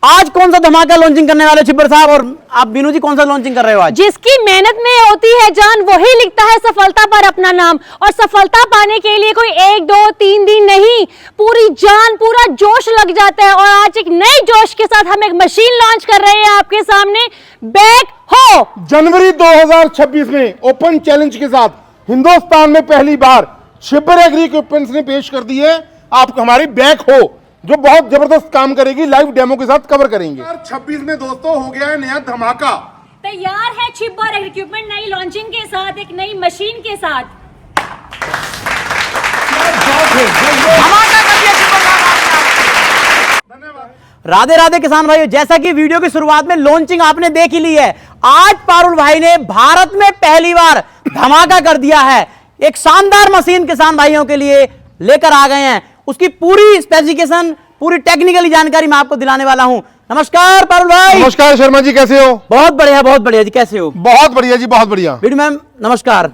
आज कौन सा धमाका लॉन्चिंग करने वाले छिब्बर साहब, और आप बीनू जी कौन सा लॉन्चिंग कर रहे हो आज? जिसकी मेहनत में होती है जान वही लिखता है सफलता पर अपना नाम, और सफलता पाने के लिए कोई 1 2 3 दिन नहीं, पूरी जान पूरा जोश लग जाता है। और आज एक नए जोश के साथ हम एक मशीन लॉन्च कर रहे हैं आपके सामने, बैक हो। जनवरी 2026 में ओपन चैलेंज के साथ हिंदुस्तान में पहली बार छिब्बर एग्री इक्विपमेंट्स ने पेश कर दी है आपको हमारी बैक हो, जो बहुत जबरदस्त काम करेगी। लाइव डेमो के साथ कवर करेंगे। 2026 में दोस्तों हो गया है नया धमाका। तैयार है छिब्बर इक्विपमेंट नई लॉन्चिंग के साथ, एक नई मशीन के साथ। राधे राधे किसान भाइयों, जैसा कि वीडियो की शुरुआत में लॉन्चिंग आपने देख ही ली है, आज पारुल भाई ने भारत में पहली बार धमाका कर दिया है। एक शानदार मशीन किसान भाइयों के लिए लेकर आ गए हैं। उसकी पूरी स्पेसिफिकेशन, पूरी टेक्निकली जानकारी मैं आपको दिलाने वाला हूं। नमस्कार पारुल भाई। नमस्कार शर्मा जी, कैसे हो? बहुत बढ़िया जी, कैसे हो? बहुत बढ़िया जी, बहुत बढ़िया। बीनू मैम नमस्कार।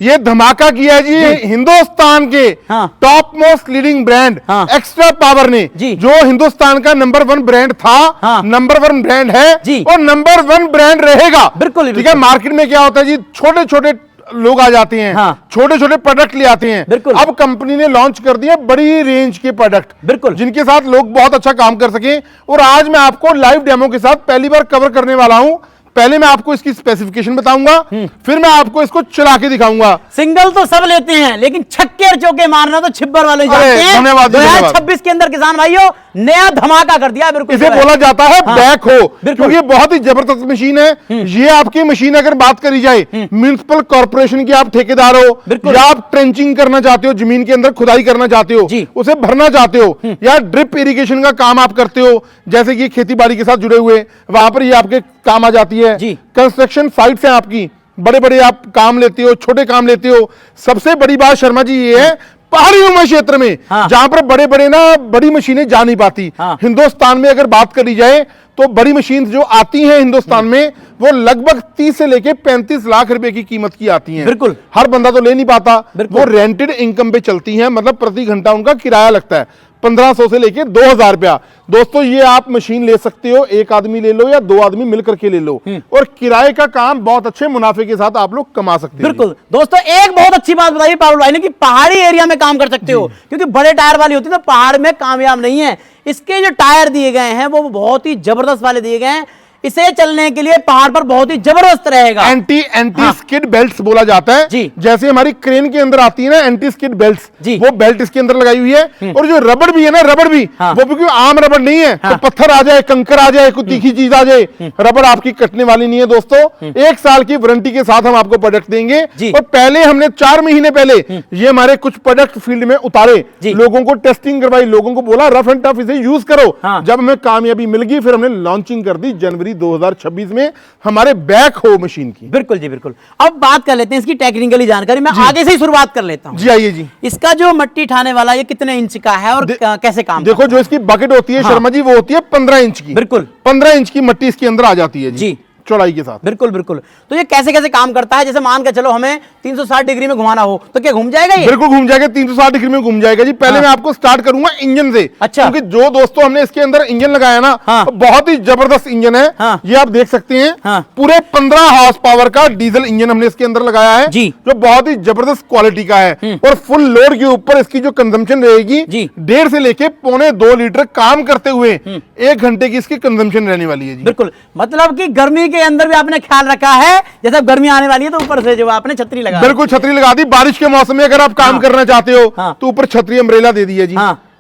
ये धमाका किया है जी हिंदुस्तान के top most leading brand extra power ने, जो हिंदुस्तान का नंबर 1 ब्रांड था, नंबर 1 ब्रांड है और नंबर 1 ब्रांड रहेगा। बिल्कुल ठीक है। मार्केट में क्या होता है जी, छोटे छोटे लोग आ जाते हैं, छोटे छोटे प्रोडक्ट ले आते हैं। अब कंपनी ने लॉन्च कर दिया बड़ी रेंज के प्रोडक्ट, बिल्कुल, जिनके साथ लोग बहुत अच्छा काम कर सके। और आज मैं आपको लाइव डेमो के साथ पहली बार कवर करने वाला हूं। पहले मैं आपको इसकी स्पेसिफिकेशन बताऊंगा, फिर मैं आपको इसको चला के दिखाऊंगा। सिंगल तो सब लेते हैं, लेकिन छक्के और चौके मारना तो छिब्बर वाले जानते हैं। धन्यवाद। 2026 के अंदर किसान भाइयों नया धमाका कर दिया। बिल्कुल इसे बोला जाता है बैक हो, क्योंकि ये बहुत ही जबरदस्त मशीन है। ये आपकी मशीन अगर बात करी जाए, म्युनिसिपल कॉर्पोरेशन की आप ठेकेदार हो, या आप ट्रेंचिंग करना चाहते हो, जमीन के अंदर खुदाई करना चाहते हो, उसे भरना चाहते हो, या ड्रिप इरिगेशन का काम आप करते हो, जैसे कि खेती बाड़ी के साथ जुड़े हुए, वहां पर ये आपके काम आ जाती है। कंस्ट्रक्शन साइट्स हैं आपकी, बड़े बड़े आप काम लेते हो, छोटे काम लेते हो। सबसे बड़ी बात शर्मा जी ये है, पहाड़ियों में क्षेत्र में जहां पर बड़े बड़े बड़ी मशीनें जा नहीं पाती। हिंदुस्तान में अगर बात करी जाए तो बड़ी मशीन जो आती हैं हिंदुस्तान में, वो लगभग 30 से लेके 35 लाख रुपए की कीमत की आती हैं। बिल्कुल, हर बंदा तो ले नहीं पाता। वो रेंटेड इनकम पे चलती हैं, मतलब प्रति घंटा उनका किराया लगता है 1500 से लेके 2000 रुपया। दोस्तों ये आप मशीन ले सकते हो, एक आदमी ले लो या 2 आदमी मिलकर के ले लो, और किराए का काम बहुत अच्छे मुनाफे के साथ आप लोग कमा सकते हो। बिल्कुल दोस्तों, एक बहुत अच्छी बात बताइए पारुल भाई ने कि पहाड़ी एरिया में काम कर सकते हो, क्योंकि बड़े टायर वाली होती है तो पहाड़ में कामयाब नहीं है। इसके जो टायर दिए गए हैं वो बहुत ही जबरदस्त वाले दिए गए हैं। इसे चलने के लिए पहाड़ पर बहुत ही जबरदस्त रहेगा। एंटी स्किड बेल्ट्स बोला जाता है जी। जैसे हमारी क्रेन के अंदर आती है ना एंटी स्किड बेल्ट्स, वो बेल्ट इसके अंदर लगाई हुई है। और जो रबड़ भी है ना, रबड़ भी वो भी आम रबड़ नहीं है, तो पत्थर आ जाए, कंकर आ जाए, कोई तीखी चीज आ जाए, रबड़ आपकी कटने वाली नहीं है। दोस्तों 1 साल की वारंटी के साथ हम आपको प्रोडक्ट देंगे। और पहले हमने 4 महीने पहले ये हमारे कुछ प्रोडक्ट फील्ड में उतारे, लोगों को टेस्टिंग करवाई, लोगों को बोला रफ एंड टफ इसे यूज करो। जब हमें कामयाबी मिल गई, फिर हमने लॉन्चिंग कर दी जनवरी 2026 में हमारे बैक हो मशीन की। बिल्कुल जी, बिल्कुल। अब बात कर लेते हैं इसकी टेक्निकली जानकारी। मैं आगे से ही शुरुआत कर लेता हूं। जी आइए जी। इसका जो मट्टी ठाने वाला ये कितने इंच का है और कैसे काम देखो करता है? जो इसकी बकेट होती है शर्मा जी, वो होती है 15 इंच की। बिल्कुल 15 इंच की मट्टी इसके अंदर आ जाती है जी चौड़ाई के साथ। बिल्कुल बिल्कुल। तो ये कैसे कैसे काम करता है? जैसे मान के चलो हमें 360 डिग्री में घुमाना हो तो क्या घूम जाएगा ये? बिल्कुल घूम जाएगा, 360 डिग्री में घूम जाएगा जी। पहले मैं आपको स्टार्ट करूंगा इंजन से। अच्छा। क्योंकि जो दोस्तों हमने इसके अंदर इंजन लगाया ना, तो बहुत ही जबरदस्त इंजन है। ये आप देख सकते हैं, पूरे 15 हॉर्स पावर का डीजल इंजन हमने इसके अंदर लगाया है जी, जो बहुत ही जबरदस्त क्वालिटी का है। और फुल लोड के ऊपर इसकी जो कंजम्पशन रहेगी 1.5 से लेके 1.25 लीटर काम करते हुए 1 घंटे की इसकी कंजम्पशन रहने वाली है जी। बिल्कुल, मतलब कि गर्मी के अंदर भी आपने ख्याल रखा है, जैसे गर्मी आने वाली है तो ऊपर से जो आपने छतरी लगा, बिल्कुल छतरी लगा दी। बारिश के मौसम में अगर आप काम करना चाहते हो तो ऊपर छतरी अम्ब्रेला दे दी है जी।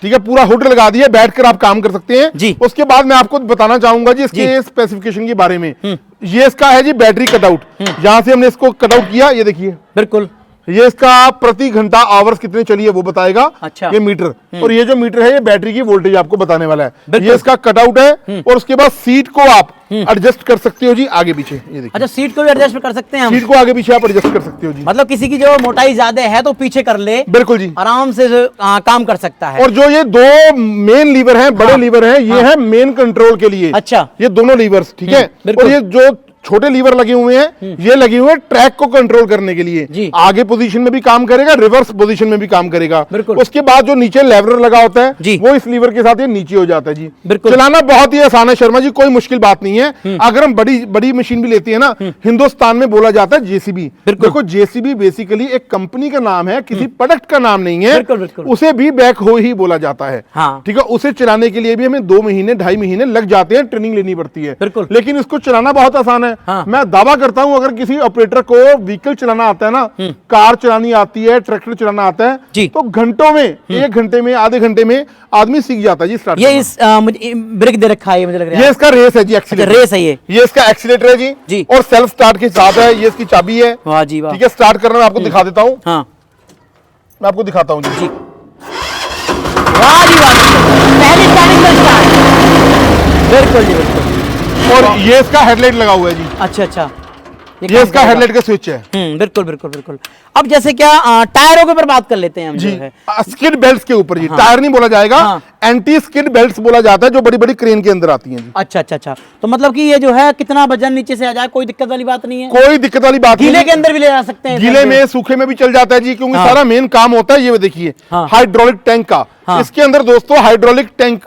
ठीक है, पूरा हुड लगा दिया, बैठकर आप काम कर सकते हैं जी। उसके बाद मैं आपको बताना चाहूंगा जी इसके स्पेसिफिकेशन के बारे में। ये इसका है जी बैटरी कटआउट। यहां से हमने इसको कटआउट किया, ये देखिए। बिल्कुल, ये इसका प्रति घंटा आवर्स कितने चली है वो बताएगा। अच्छा। ये मीटर, और ये जो मीटर है ये बैटरी की वोल्टेज आपको बताने वाला है। ये इसका कटआउट है। और उसके बाद सीट को आप एडजस्ट कर सकते हो जी, आगे पीछे। ये देखिए। अच्छा, सीट को भी एडजस्ट कर सकते हैं हम? सीट को आगे पीछे आप एडजस्ट कर सकते हो जी। मतलब किसी की जो मोटाई ज्यादा है तो पीछे कर ले, बिल्कुल जी, आराम से काम कर सकता है। और जो ये 2 मेन लीवर हैं, बड़े लीवर हैं, ये है मेन कंट्रोल के लिए। अच्छा। ये दोनों लीवर्स, ठीक है। और ये जो छोटे लीवर लगे हुए हैं, ये लगे हुए हैं ट्रैक को कंट्रोल करने के जी। लिए। आगे पोजीशन में भी काम करेगा, रिवर्स पोजीशन में भी काम करेगा। बिल्कुल। उसके बाद जो नीचे लेवर लगा होता है जी। वो इस लीवर के साथ ये नीचे हो जाता है जी। बिल्कुल। चलाना बहुत ही आसान है शर्मा जी, कोई मुश्किल बात नहीं है। अगर हम बड़ी बड़ी मशीन भी लेती है ना, हिंदुस्तान में बोला जाता है जेसीबी। देखो जेसीबी बेसिकली एक कंपनी का नाम है, किसी प्रोडक्ट का नाम नहीं है। बिल्कुल, बिल्कुल। उसे भी बैकहो ही बोला जाता है। हाँ। ठीक है, उसे चलाने के लिए भी हमें 2 महीने 2.5 महीने लग जाते हैं, ट्रेनिंग लेनी पड़ती है। बिल्कुल। लेकिन इसको चलाना बहुत आसान है। हाँ। मैं दावा करता हूं अगर किसी ऑपरेटर को व्हीकल चलाना आता है ना, कार चलानी आती है, ट्रैक्टर चलाना आता जी। है, तो घंटों में, 1 घंटे में, आधे घंटे में आदमी सीख जाता है जी स्टार्ट ये करना। इस मुझे ब्रेक दे रखा है, मुझे लग रहा ये है इसका रेस है जी, अच्छा, एक्सीलेटर रेस है ये। इसका एक्सीलेटर है जी। जी। और सेल्फ स्टार्ट के साथ है, ये इसकी चाबी है। वाह जी वाह। ठीक है, स्टार्ट करना मैं आपको दिखा देता हूं। हाँ मैं आपको दिखाता हूं जी। वाह जी वाह, पहली स्टार्टिंग में स्टार्ट। बिल्कुल जी बिल्कुल। और ये इसका हेडलाइट लगा हुआ है जी। अच्छा अच्छा, ये काम इसका करेगा। हेडलाइट का स्विच है बिल्कुल बिल्कुल बिल्कुल। अब जैसे क्या टायरों के ऊपर बात कर लेते हैं हम जी। जो है। स्किड बेल्ट के ऊपर जी, हाँ। टायर नहीं बोला जाएगा, हाँ। एंटी स्किड बेल्ट बोला जाता है, जो बड़ी बड़ी क्रेन के अंदर आती हैं जी। अच्छा अच्छा अच्छा, तो मतलब कि ये जो है कितना वजन नीचे से आ जाए कोई दिक्कत वाली बात नहीं है। कोई दिक्कत वाली बात गीले नहीं। के अंदर भी ले जा सकते हैं। गीले में, सूखे में भी चल जाता है जी, क्योंकि हाँ। सारा मेन काम होता है ये देखिए, हाँ। हाइड्रोलिक टैंक का। हाँ। इसके अंदर दोस्तों हाइड्रोलिक टैंक,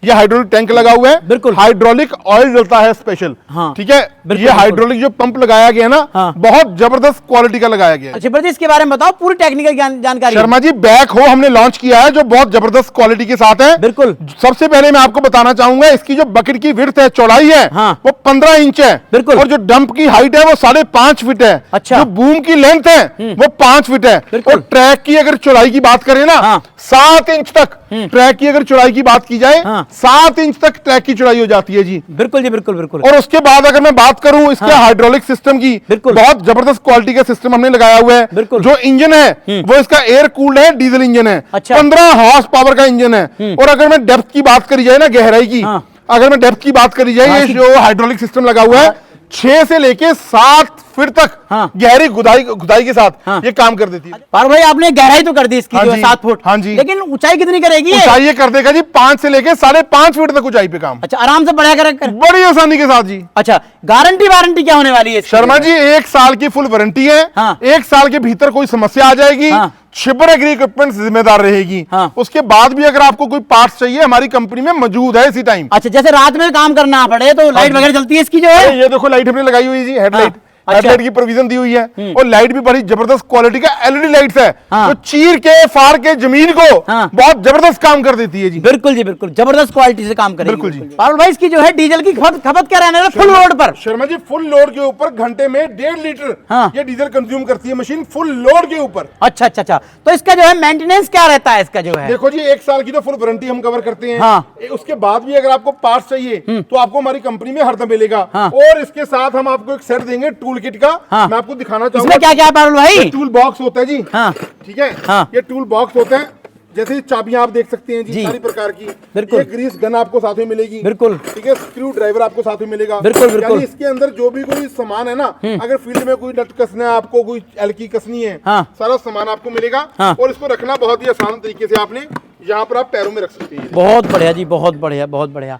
ये हाइड्रोलिक टैंक लगा हुआ है। बिल्कुल। हाइड्रोलिक ऑयल डलता है स्पेशल। हाँ। ठीक है, बिल्कुल, ये बिल्कुल। हाइड्रोलिक जो पंप लगाया गया ना, हाँ। बहुत जबरदस्त क्वालिटी का लगाया गया है। अच्छा ब्रदर, इसके बारे में बताओ, पूरी टेक्निकल जानकारी। शर्मा जी, बैक हो हमने लॉन्च किया है, जो बहुत जबरदस्त क्वालिटी के साथ है। बिल्कुल। सबसे पहले मैं आपको बताना चाहूंगा, इसकी जो बकेट की विड्थ है, चौड़ाई है, हाँ। वो 15 इंच है। बिल्कुल। और जो डंप की हाइट है वो 5.5 फीट है। अच्छा। जो बूम की लेंथ है वो 5 फीट है। बिल्कुल। और ट्रैक की अगर चौड़ाई की बात करें ना, हाँ। 7 इंच तक ट्रैक की अगर चौड़ाई की बात की जाए, हाँ। 7 इंच तक ट्रैक की चौड़ाई हो जाती है जी। बिल्कुल जी बिल्कुल बिल्कुल। और उसके बाद अगर मैं बात करूं इसके हाँ। हाइड्रोलिक सिस्टम की, बिल्कुल। बहुत जबरदस्त क्वालिटी का सिस्टम हमने लगाया हुआ है। बिल्कुल। जो इंजन है वो इसका एयर कूल्ड है, डीजल इंजन है। अच्छा। 15 हॉर्स पावर का इंजन है। और अगर मैं डेप्थ की बात करी जाए ना, गहराई की, हाँ। अगर मैं डेप्थ की बात करी जाए, हाँ, ये कि- जो हाइड्रोलिक सिस्टम लगा हुआ है, हाँ। 6 से लेके 7 फीट तक हाँ। गहरी खुदाई के साथ हाँ। ये काम कर देती है। पारुल भाई, आपने गहराई तो कर दी इसकी, हाँ जो है जी। 7 फुट। हाँ जी। लेकिन ऊंचाई कितनी करेगी ये? ऊंचाई ये कर देगा जी 5 से लेके 5.5 फीट तक ऊंचाई पे काम, अच्छा, आराम से बढ़िया कर। बड़ी आसानी के साथ जी। अच्छा, गारंटी वारंटी क्या होने वाली है इसकी? शर्मा जी, 1 साल की फुल वारंटी है। हाँ। 1 साल के भीतर कोई समस्या आ जाएगी, हाँ। शिपर एग्री इक्विपमेंट जिम्मेदार रहेगी। हाँ। उसके बाद भी अगर आपको कोई पार्ट्स चाहिए, हमारी कंपनी में मौजूद है इसी टाइम। अच्छा, जैसे रात में काम करना पड़े तो लाइट जी। वगैरह जलती है इसकी जो है? ये देखो लाइट हमने लगाई हुई है जी, हेडलाइट। अच्छा। हेडलाइट की प्रोविजन दी हुई है। और लाइट भी बड़ी जबरदस्त क्वालिटी का एलईडी लाइट्स है, हाँ। जो चीर के फाड़ के जमीन को हाँ। बहुत जबरदस्त काम कर देती है जी। बिल्कुल जी बिल्कुल, जबरदस्त क्वालिटी से काम करेगी। बिल्कुल जी। पारुल भाई, इसकी जो है डीजल की खपत क्या रहने वाला फुल लोड पर? शर्मा जी, फुल लोड के ऊपर घंटे में 1.5 लीटर हाँ। ये डीजल कंज्यूम करती है मशीन, फुल लोड के ऊपर। अच्छा अच्छा अच्छा, तो इसका जो है मेंटेनेंस क्या रहता है इसका जो है? देखो जी, 1 साल की तो फुल वारंटी हम कवर करते हैं। हाँ। उसके बाद भी अगर आपको पार्ट्स चाहिए तो आपको हमारी कंपनी में हरदम मिलेगा। हाँ। और इसके साथ हम आपको एक सेट देंगे टूल किट का। हाँ। मैं आपको दिखाना इसमें चाहूंगा। क्या क्या है पारुल भाई? टूल बॉक्स होता है जी। हाँ। ठीक है। हाँ। ये टूल बॉक्स होता है, जैसे चाबियां आप देख सकते हैं जी, जी। सारी प्रकार की। बिल्कुल। ये ग्रीस गन आपको साथ में मिलेगी। बिल्कुल। ठीक है, स्क्रू ड्राइवर आपको साथ में मिलेगा। बिल्कुल, बिल्कुल। यानी इसके अंदर जो भी कोई सामान है ना, अगर फील्ड में कोई नट कसना है आपको, कोई एलकी कसनी है, हाँ। सारा सामान आपको मिलेगा। हाँ। और इसको रखना बहुत ही आसान तरीके से आपने यहाँ पर आप पैरों में रख सकते हैं। बहुत बढ़िया जी, बहुत बढ़िया बहुत बढ़िया।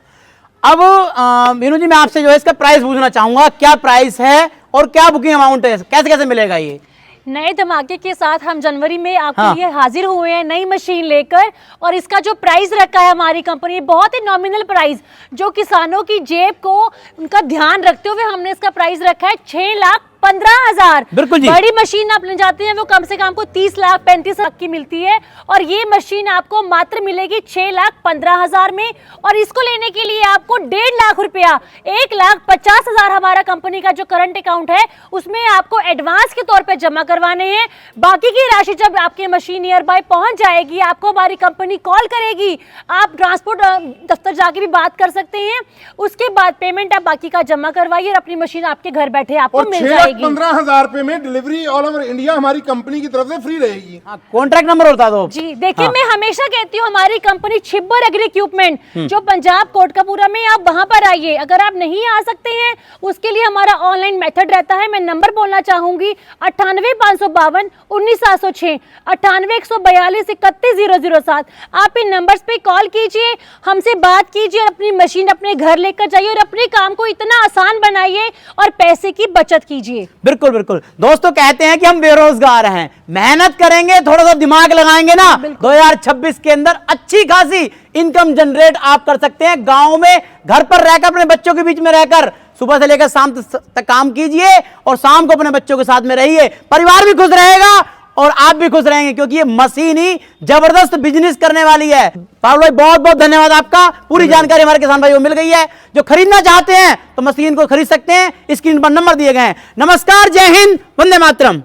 अब मीनू जी, मैं आपसे जो है इसका प्राइस पूछना चाहूंगा, क्या प्राइस है और क्या बुकिंग अमाउंट है, कैसे कैसे मिलेगा ये? नए धमाके के साथ हम जनवरी में आपके हाँ। लिए हाजिर हुए हैं नई मशीन लेकर। और इसका जो प्राइस रखा है हमारी कंपनी, बहुत ही नॉमिनल प्राइस, जो किसानों की जेब को उनका ध्यान रखते हुए हमने इसका प्राइस रखा है 6,15,000। बिल्कुल जी। बड़ी मशीन आप ले जाते हैं वो कम से कम आपको 30 लाख 35 लाख की मिलती है, और ये मशीन आपको मात्र मिलेगी 6,15,000 में। और इसको लेने के लिए आपको 1.5 लाख रुपया, 1,50,000 हमारा कंपनी का जो करंट अकाउंट है उसमें आपको एडवांस के तौर पे जमा करवाने हैं। बाकी की राशि जब आपकी मशीन नियर बाय पहुंच जाएगी, आपको हमारी कंपनी कॉल करेगी, आप ट्रांसपोर्ट दफ्तर जाके भी बात कर सकते हैं। उसके बाद पेमेंट आप बाकी का जमा करवाइए और अपनी मशीन आपके घर बैठे आपको और मिल 6 जाएगी। जाएगी। 15,000 रुपए में डिलीवरी ऑल ओवर इंडिया हमारी कंपनी की तरफ से फ्री रहेगी। कॉन्ट्रैक्ट नंबर होता दो जी देखिए, मैं हमेशा कहती हूँ हमारी कंपनी छिब्बर एग्री इक्विपमेंट जो पंजाब कोटकपूरा में, आप वहां पर आइए। अगर आप नहीं आ सकते हैं उसके लिए हमारा ऑनलाइन मेथड रहता है। मैं नंबर बोलना चाहूंगी 98,552 19,706, 98,142 31,007। आप इन नंबर्स पे कॉल कीजिए, हमसे बात कीजिए और अपनी मशीन अपने घर लेकर जाइए और अपने काम को इतना आसान बनाइए और पैसे की बचत कीजिए। बिल्कुल बिल्कुल। दोस्तों कहते हैं कि हम बेरोजगार हैं, मेहनत करेंगे, थोड़ा सा दिमाग लगाएंगे ना, 2026 के अंदर अच्छी खासी इनकम जनरेट आप कर सकते हैं। गांव में घर पर रहकर अपने बच्चों के बीच में रहकर सुबह से लेकर शाम तक काम कीजिए और शाम को अपने बच्चों के साथ में रहिए। परिवार भी खुश रहेगा और आप भी खुश रहेंगे, क्योंकि ये मशीन ही जबरदस्त बिजनेस करने वाली है। पारुल भाई बहुत बहुत धन्यवाद आपका। पूरी जानकारी हमारे किसान भाइयों को मिल गई है। जो खरीदना चाहते हैं तो मशीन को खरीद सकते हैं। स्क्रीन पर नंबर दिए गए हैं। नमस्कार, जय हिंद, वंदे मातरम।